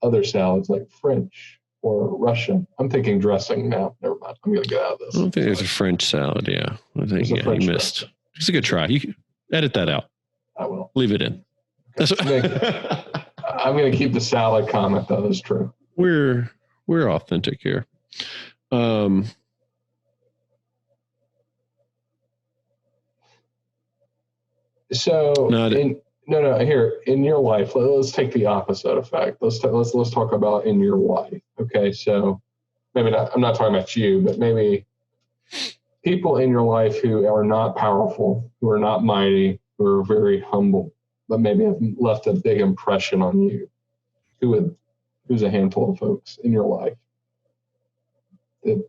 [SPEAKER 1] other salads, like French or Russian. I'm thinking dressing now. Never mind. I'm going to get out of this.
[SPEAKER 2] I don't think there's a French salad. Yeah. I think you missed. Dressing. It's a good try. You can edit that out.
[SPEAKER 1] I will.
[SPEAKER 2] Leave it in.
[SPEAKER 1] I'm going to keep the salad comment. That is true.
[SPEAKER 2] We're authentic here.
[SPEAKER 1] Here in your life, let's take the opposite effect. Let's talk about in your life. Okay, so maybe not. I'm not talking about you, but maybe people in your life who are not powerful, who are not mighty, who are very humble, but maybe have left a big impression on you. Who's a handful of folks in your life that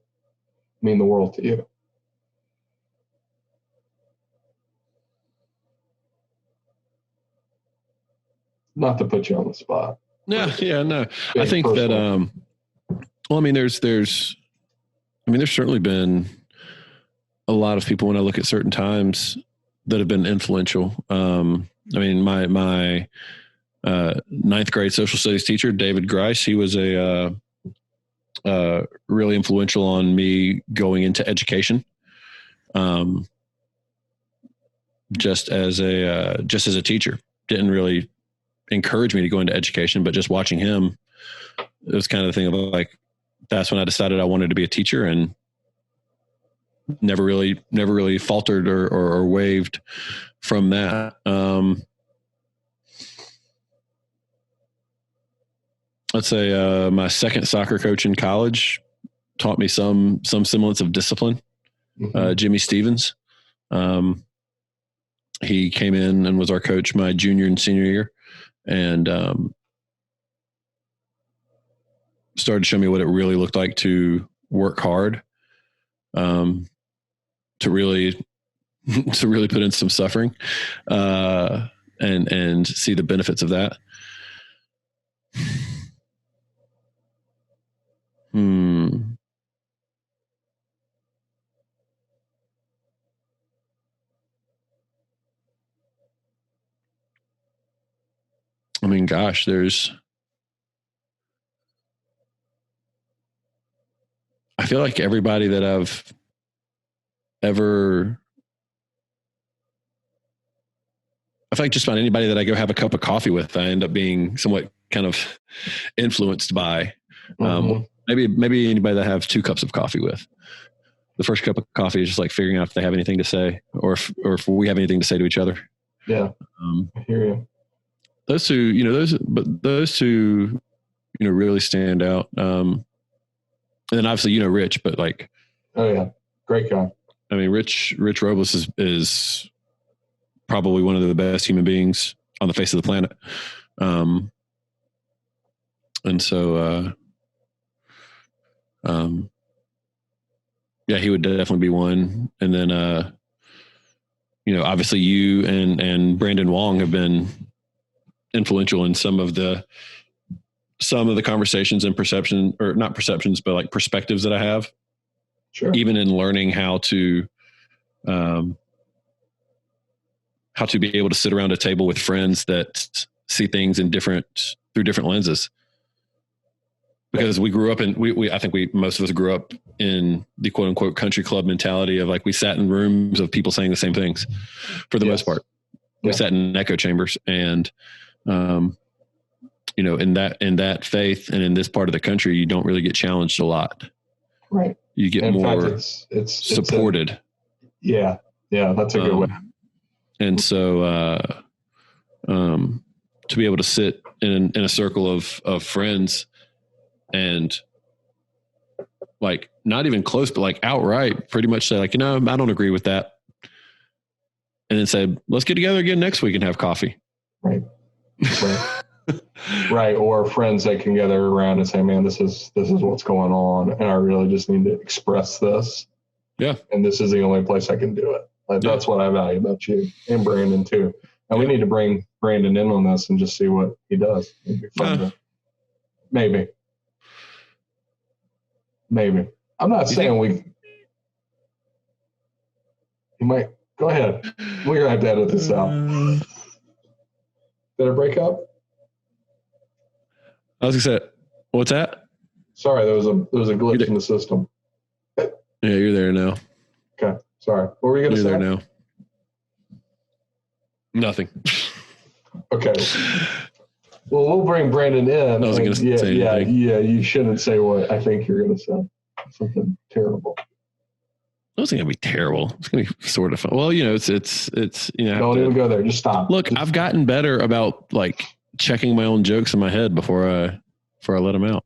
[SPEAKER 1] mean the world to you? Not to put you on the spot.
[SPEAKER 2] No. I think personal. That, well, I mean, there's certainly been a lot of people when I look at certain times that have been influential. I mean, my ninth grade social studies teacher, David Grice, he was a really influential on me going into education. Just as a teacher, didn't really encourage me to go into education, but just watching him, it was kind of the thing of like, that's when I decided I wanted to be a teacher, and never really faltered or waved from that. Let's say my second soccer coach in college taught me some semblance of discipline. Mm-hmm. Jimmy Stevens. He came in and was our coach my junior and senior year, and started to show me what it really looked like to work hard, to really put in some suffering, and see the benefits of that. I mean, gosh, I feel like everybody that I've ever, I feel like just about anybody that I go have a cup of coffee with, I end up being somewhat kind of influenced by. Mm-hmm. Maybe anybody that I have 2 cups of coffee with. The first cup of coffee is just like figuring out if they have anything to say, or if we have anything to say to each other.
[SPEAKER 1] Yeah, I hear you.
[SPEAKER 2] Those two, really stand out. And then obviously, Rich, but like,
[SPEAKER 1] oh yeah, great guy.
[SPEAKER 2] I mean, Rich Robles is probably one of the best human beings on the face of the planet. And so, yeah, he would definitely be one. And then, obviously you and Brandon Wong have been influential in some of the conversations and perception, or not perceptions, but like perspectives that I have.
[SPEAKER 1] Sure.
[SPEAKER 2] Even in learning how to be able to sit around a table with friends that see things through different lenses. Because we grew up I think most of us grew up in the quote unquote country club mentality of like, we sat in rooms of people saying the same things for the most part. We sat in echo chambers, and, in that faith and in this part of the country, you don't really get challenged a lot.
[SPEAKER 1] Right.
[SPEAKER 2] You get more
[SPEAKER 1] it's
[SPEAKER 2] supported.
[SPEAKER 1] Yeah. That's a good way.
[SPEAKER 2] And so, to be able to sit in a circle of friends and like not even close, but like outright pretty much say like, I don't agree with that. And then say, let's get together again next week and have coffee.
[SPEAKER 1] Right. Right. Or friends that can gather around and say, man, this is what's going on, and I really just need to express this.
[SPEAKER 2] Yeah.
[SPEAKER 1] And this is the only place I can do it. Like, that's what I value about you and Brandon too. And we need to bring Brandon in on this and just see what he does. It'd be fun maybe. I'm not saying you might go ahead. We're gonna have to edit this out. Did it break up?
[SPEAKER 2] I was gonna say, what's that?
[SPEAKER 1] Sorry, there was a glitch in the system.
[SPEAKER 2] Yeah, you're there now.
[SPEAKER 1] Okay, sorry. What were you going to say?
[SPEAKER 2] You're there now. Nothing.
[SPEAKER 1] Okay. Well, we'll bring Brandon in.
[SPEAKER 2] I wasn't going to say anything.
[SPEAKER 1] Yeah. You shouldn't say what I think you're going to say. Something terrible.
[SPEAKER 2] It wasn't going to be terrible. It's going to be sort of fun. Well, it's
[SPEAKER 1] Don't even go there. Just stop.
[SPEAKER 2] Look, I've gotten better about like checking my own jokes in my head before I let them out.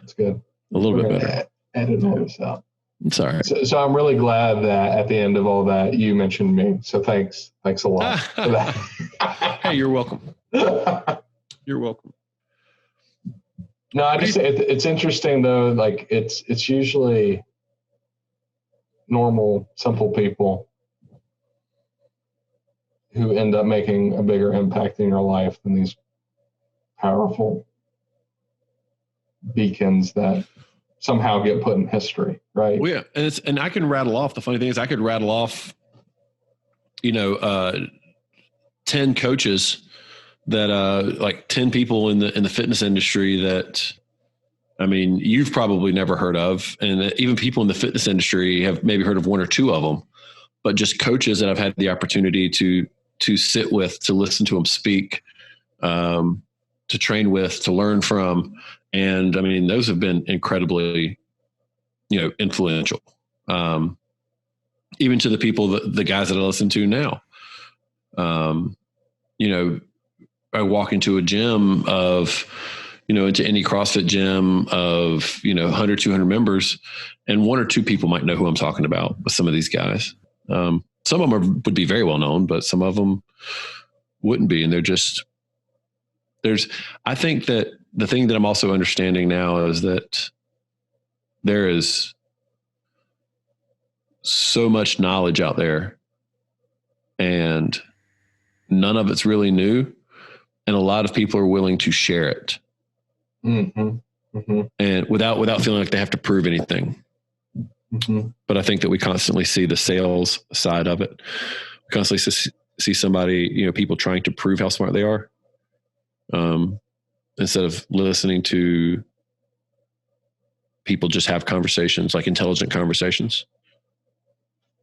[SPEAKER 1] That's good.
[SPEAKER 2] A little bit better.
[SPEAKER 1] Edit all this out.
[SPEAKER 2] It's all right.
[SPEAKER 1] So I'm really glad that at the end of all that, you mentioned me. So thanks a lot for that.
[SPEAKER 2] Hey, you're welcome. You're welcome.
[SPEAKER 1] No, it's interesting though. Like it's usually normal, simple people who end up making a bigger impact in your life than these powerful beacons that somehow get put in history, right?
[SPEAKER 2] Well, yeah, and I can rattle off. The funny thing is, I could rattle off, 10 coaches that, like 10 people in the fitness industry that, I mean, you've probably never heard of, and even people in the fitness industry have maybe heard of one or two of them, but just coaches that I've had the opportunity to sit with, to listen to them speak, to train with, to learn from. And I mean, those have been incredibly, influential. Even to the people, the guys that I listen to now. I walk into a gym of, into any CrossFit gym of, 100, 200 members, and one or two people might know who I'm talking about with some of these guys. Some of them would be very well known, but some of them wouldn't be. And I think that the thing that I'm also understanding now is that there is so much knowledge out there and none of it's really new. And a lot of people are willing to share it.
[SPEAKER 1] Mm-hmm. Mm-hmm.
[SPEAKER 2] And without feeling like they have to prove anything.
[SPEAKER 1] Mm-hmm.
[SPEAKER 2] But I think that we constantly see the sales side of it. We constantly see somebody, people trying to prove how smart they are. Instead of listening to people just have conversations, like intelligent conversations,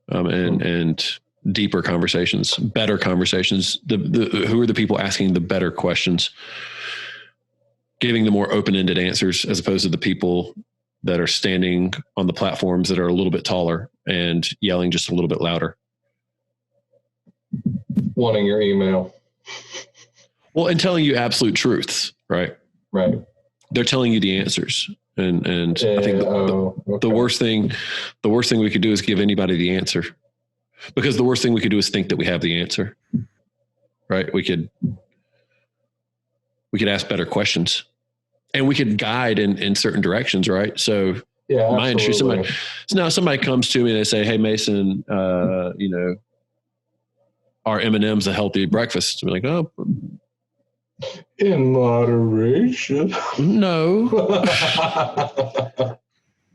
[SPEAKER 2] and deeper conversations, better conversations. Who are the people asking the better questions, giving the more open-ended answers, as opposed to the people that are standing on the platforms that are a little bit taller and yelling just a little bit louder.
[SPEAKER 1] Wanting your email.
[SPEAKER 2] Well, and telling you absolute truths, right?
[SPEAKER 1] Right.
[SPEAKER 2] They're telling you the answers. And I think the worst thing we could do is give anybody the answer, because the worst thing we could do is think that we have the answer, right? We could ask better questions, and we could guide in certain directions, right? So
[SPEAKER 1] yeah,
[SPEAKER 2] my industry, somebody comes to me and they say, "Hey, Mason, are M&Ms a healthy breakfast?" I'm like, "Oh,
[SPEAKER 1] in moderation."
[SPEAKER 2] No.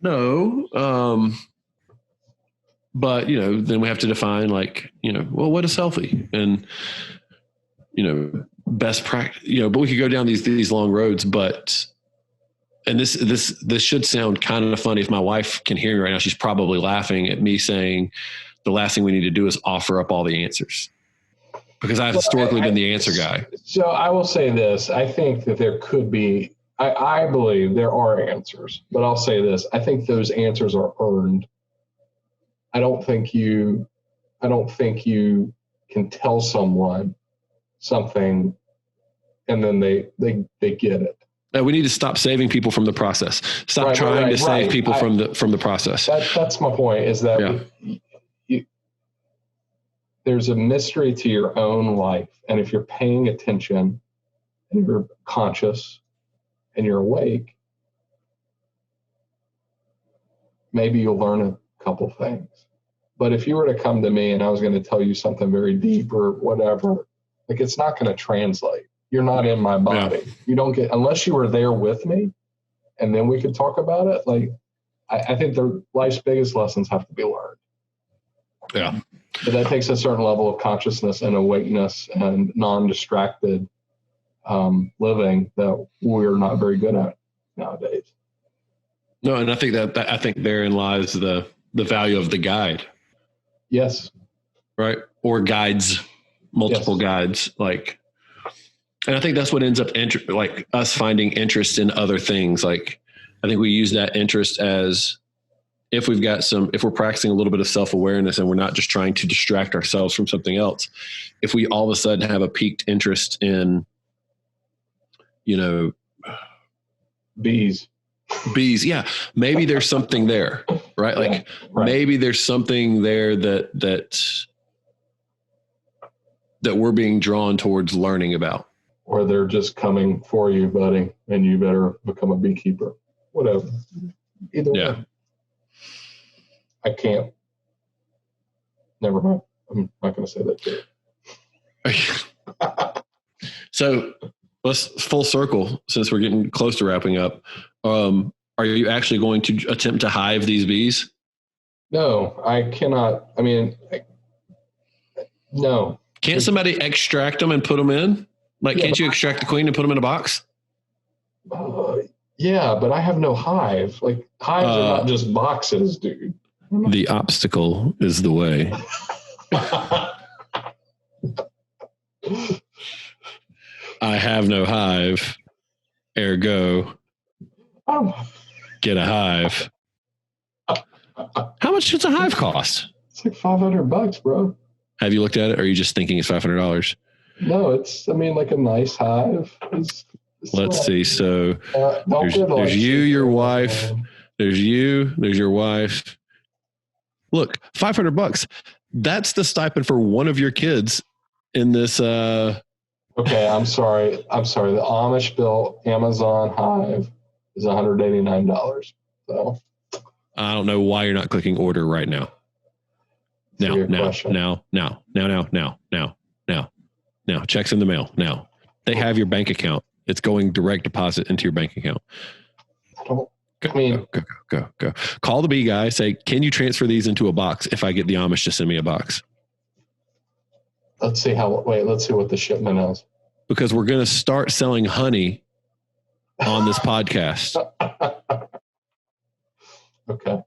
[SPEAKER 2] No. But, then we have to define well, what is healthy? And, best practice, but we could go down these long roads, and this should sound kind of funny. If my wife can hear me right now, she's probably laughing at me saying the last thing we need to do is offer up all the answers, because I've historically been the answer guy.
[SPEAKER 1] So I will say this. I think that there could be, I believe there are answers, but I'll say this. I think those answers are earned. I don't think you can tell someone something and then they get it.
[SPEAKER 2] We need to stop saving people from the process. Stop trying to save people from the process.
[SPEAKER 1] That's my point, is that there's a mystery to your own life. And if you're paying attention and you're conscious and you're awake, maybe you'll learn a couple things. But if you were to come to me and I was going to tell you something very deep or whatever, it's not going to translate. You're not in my body. Yeah. You don't get, unless you were there with me and then we could talk about it. I think life's biggest lessons have to be learned.
[SPEAKER 2] Yeah.
[SPEAKER 1] But that takes a certain level of consciousness and awakeness and non-distracted living that we're not very good at nowadays.
[SPEAKER 2] No, and I think that I think therein lies the value of the guide.
[SPEAKER 1] Yes.
[SPEAKER 2] Right. Or guides, multiple guides. Like, and I think that's what ends up like us finding interest in other things. Like, I think we use that interest as if we're practicing a little bit of self-awareness and we're not just trying to distract ourselves from something else. If we all of a sudden have a piqued interest in,
[SPEAKER 1] bees.
[SPEAKER 2] Yeah. Maybe there's something there, right? Like maybe there's something there that we're being drawn towards learning about.
[SPEAKER 1] Or they're just coming for you, buddy, and you better become a beekeeper. Whatever. Either way. I can't. Never mind. I'm not going to say that to you.
[SPEAKER 2] So let's full circle, since we're getting close to wrapping up. Are you actually going to attempt to hive these bees?
[SPEAKER 1] No, I cannot. I mean, no.
[SPEAKER 2] Can't somebody extract them and put them in? Like, can't you extract the queen and put them in a box?
[SPEAKER 1] Yeah, but I have no hive. Like, hives are not just boxes, dude.
[SPEAKER 2] The obstacle is the way. I have no hive. Ergo, get a hive. How much does a hive cost?
[SPEAKER 1] It's like $500, bro.
[SPEAKER 2] Have you looked at it, or are you just thinking it's $500?
[SPEAKER 1] No, it's, I mean, like a nice hive.
[SPEAKER 2] Let's see. So there's you, your wife. There's you. There's your wife. Look, $500. That's the stipend for one of your kids in this. Okay,
[SPEAKER 1] I'm sorry. The Amish built Amazon hive is $189. So
[SPEAKER 2] I don't know why you're not clicking order right now. Now. Checks in the mail. Now. They have your bank account. It's going direct deposit into your bank account.
[SPEAKER 1] Go.
[SPEAKER 2] Call the bee guy. Say, can you transfer these into a box if I get the Amish to send me a box?
[SPEAKER 1] Let's see what the shipment is.
[SPEAKER 2] Because we're going to start selling honey on this podcast.
[SPEAKER 1] Okay.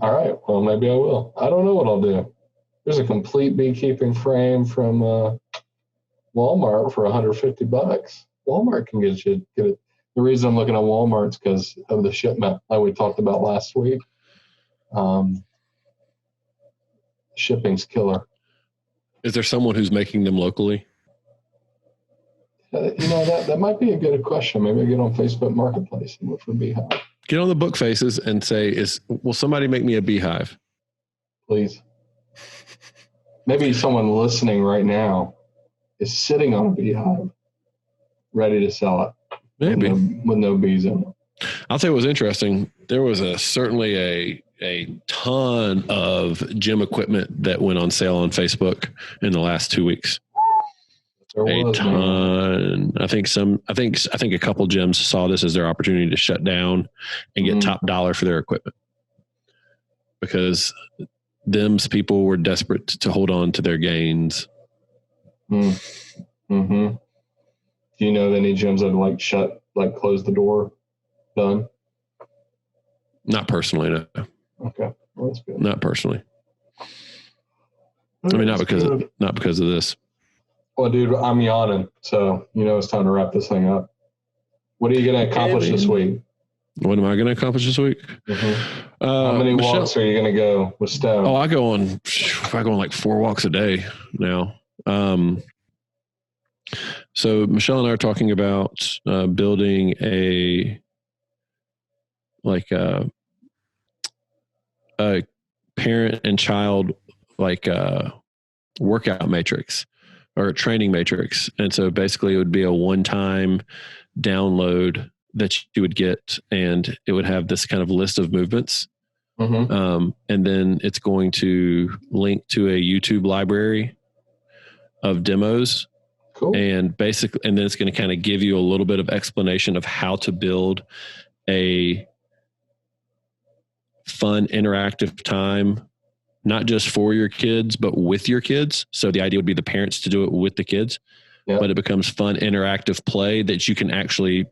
[SPEAKER 1] All right. Well, maybe I will. I don't know what I'll do. There's a complete beekeeping frame from Walmart for $150. Walmart can get it. The reason I'm looking at Walmart is because of the shipment like we talked about last week. Shipping's killer.
[SPEAKER 2] Is there someone who's making them locally?
[SPEAKER 1] That might be a good question. Maybe I get on Facebook Marketplace and look for Beehive.
[SPEAKER 2] Get on the book faces and say, will somebody make me a beehive?
[SPEAKER 1] Please. Maybe someone listening right now is sitting on a beehive, ready to sell it.
[SPEAKER 2] Maybe.
[SPEAKER 1] With no bees in it.
[SPEAKER 2] I'll tell you what's interesting. There was certainly a ton of gym equipment that went on sale on Facebook in the last 2 weeks. A ton. I think a couple gyms saw this as their opportunity to shut down and get top dollar for their equipment, because them's people were desperate to hold on to their gains.
[SPEAKER 1] Mm-hmm. Do you know of any gyms that close the door? Done?
[SPEAKER 2] Not personally, no.
[SPEAKER 1] Okay. Well, that's good.
[SPEAKER 2] Not personally. I mean, not because of this.
[SPEAKER 1] Well, dude, I'm yawning, so it's time to wrap this thing up. What are you going to accomplish this week?
[SPEAKER 2] What am I going to accomplish this week?
[SPEAKER 1] Mm-hmm. How many walks are you going to go with Stone?
[SPEAKER 2] Oh, I go on like 4 walks a day now. So Michelle and I are talking about building a parent and child workout matrix or a training matrix. And so basically it would be a one-time download that you would get, and it would have this kind of list of movements. Mm-hmm. And then it's going to link to a YouTube library of demos.
[SPEAKER 1] Cool.
[SPEAKER 2] And then it's going to kind of give you a little bit of explanation of how to build a fun, interactive time, not just for your kids, but with your kids. So the idea would be the parents to do it with the kids, but it becomes fun, interactive play that you can actually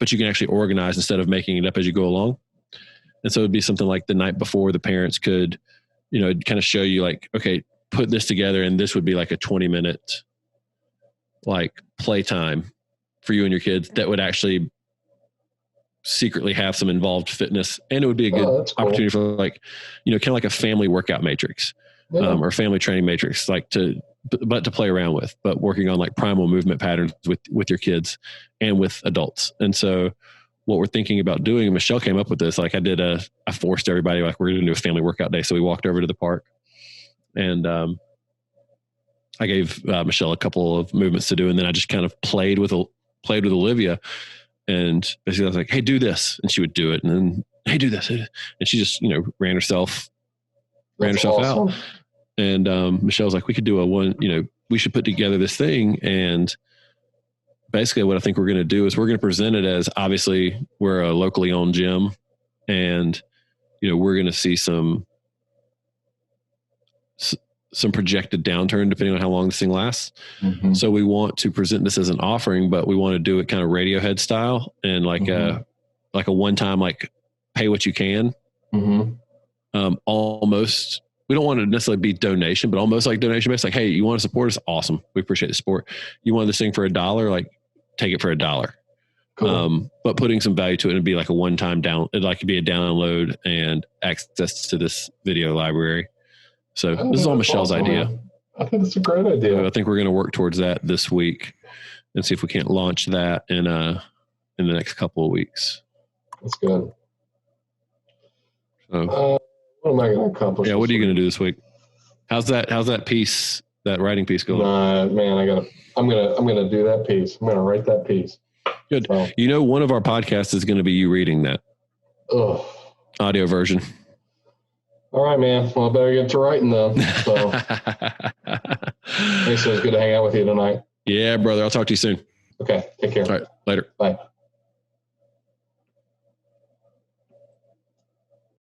[SPEAKER 2] organize instead of making it up as you go along. And so it'd be something like the night before the parents could, kind of show you like, okay, put this together. And this would be like a 20-minute like playtime for you and your kids that would actually secretly have some involved fitness. And it would be a good opportunity for like, kind of like a family workout matrix or family training matrix, like to play around with, but working on like primal movement patterns with your kids and with adults. And so what we're thinking about doing, and Michelle came up with this, like I forced everybody, like, we're going to do a family workout day. So we walked over to the park and, I gave Michelle a couple of movements to do. And then I just kind of played with Olivia, and basically I was like, hey, do this. And she would do it. And then, hey, do this. And she just, ran herself out. And Michelle was like, we could do we should put together this thing. And basically what I think we're going to do is we're going to present it as, obviously we're a locally owned gym, and, we're going to see some projected downturn depending on how long this thing lasts. Mm-hmm. So we want to present this as an offering, but we want to do it kind of Radiohead style and like a one-time, like pay what you can. Mm-hmm. Almost, we don't want to necessarily be donation, but almost like donation based. Like, hey, you want to support us? Awesome. We appreciate the support. You want this thing for $1? Like, take it for $1. Cool. But putting some value to it and be like a one-time it'd like to be a download and access to this video library. So this is all Michelle's idea.
[SPEAKER 1] I think it's a great idea.
[SPEAKER 2] So I think we're going to work towards that this week and see if we can't launch that in the next couple of weeks.
[SPEAKER 1] That's good. So, what am I going to accomplish?
[SPEAKER 2] Yeah, what are you going to do this week? How's that piece, that writing piece going?
[SPEAKER 1] Man, I'm gonna do that piece. I'm gonna write that piece.
[SPEAKER 2] Good. So, one of our podcasts is going to be you reading that audio version.
[SPEAKER 1] All right, man. Well, I better get to writing then. So, Mason, it's good to hang out with you tonight.
[SPEAKER 2] Yeah, brother. I'll talk to you soon.
[SPEAKER 1] Okay. Take care.
[SPEAKER 2] All right. Later.
[SPEAKER 1] Bye.